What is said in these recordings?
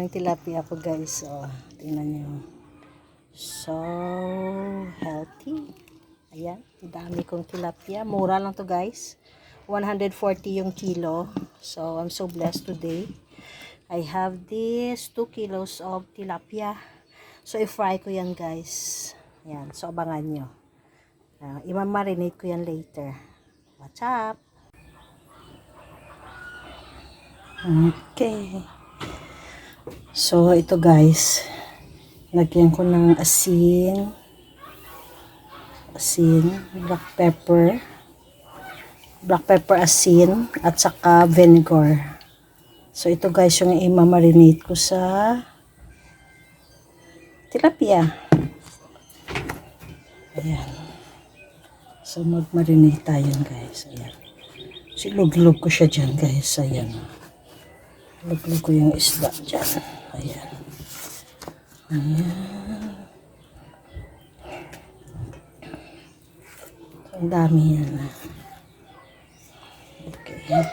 yung tilapia ko guys. Oh, tingnan nyo. So healthy. Ayan, dami kong tilapia. Mura lang to guys. 140 yung kilo. So I'm so blessed today. I have this 2 kilos of tilapia. So i-fry ko yan guys. Ayan, so abangan nyo. I-marinate ko yan later. What's up? Okay. So, ito guys. Lagyan ko ng asin, black pepper, asin, at saka vinegar. So, ito guys yung i-marinate ko sa tilapia. Ayan. So, mag-marinate tayo guys. Ayan. Silog-log ko siya dyan guys. Ayan. Lug-lug ko yung isda dyan. Ayan. Ayan. Ang dami yan. Okay.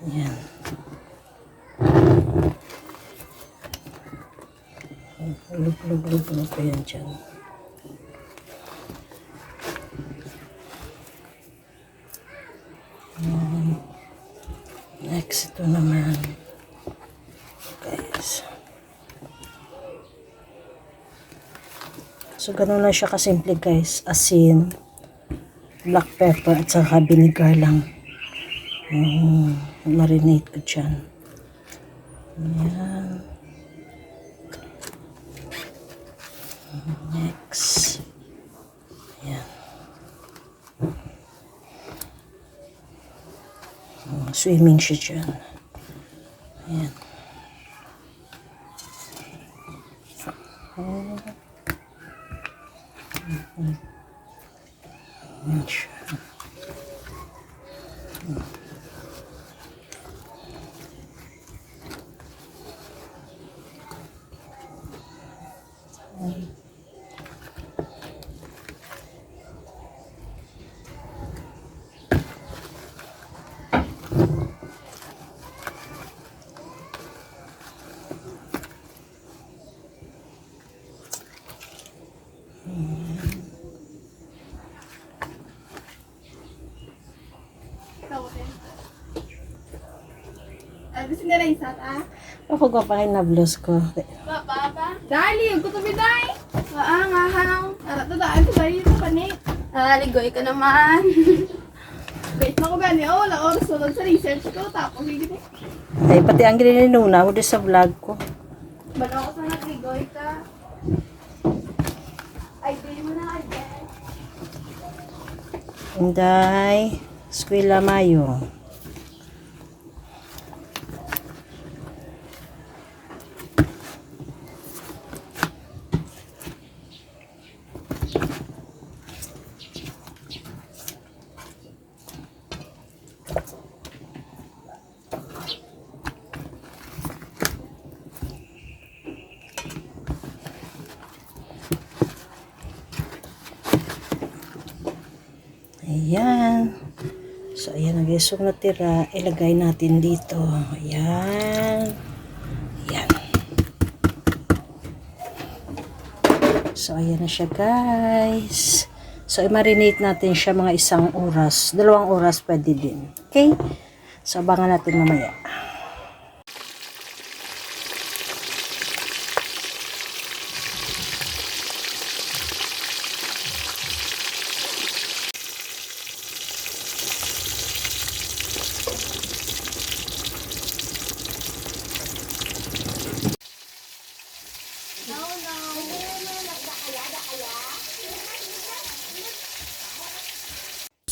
Ayan. Lug-lug ko yan dyan. Next, ito naman. Guys. So, ganun lang siya kasimple guys. Asin, black pepper, at saka vinegar lang. Marinate ko dyan. Ayan. Next. Ayan. Swimming siya dyan. Ayan. Ayan siya. Gusto nga na isat, ah? Ako gapahin na blouse ko. Papa? Dali, ang kutubi, day! Nga hang. Arat na daan ko dahil ito panit. Ligoy ka naman. Wait na ko gani. Oh, wala oras sunod sa research ko. Tapos, higit eh. Ay, pati ang gininuna ko sa vlog ko. Bala ko sa nagligoy ka. Ay, bili mo na agad. Inday, Eskwela Mayo. Ayan. So, ayan ang guys. Yung natira, ilagay natin dito. Ayan. Ayan. So, ayan na siya guys. So, i-marinate natin siya mga 1 oras. 2 oras pwede din. Okay? So, abangan natin mamaya.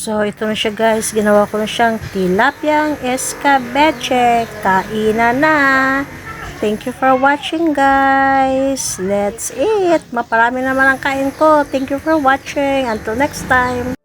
So, ito na siya guys. Ginawa ko na siyang tilapyang escabeche. Kainan na. Thank you for watching guys. Let's eat. Maparami naman ang kain ko. Thank you for watching. Until next time.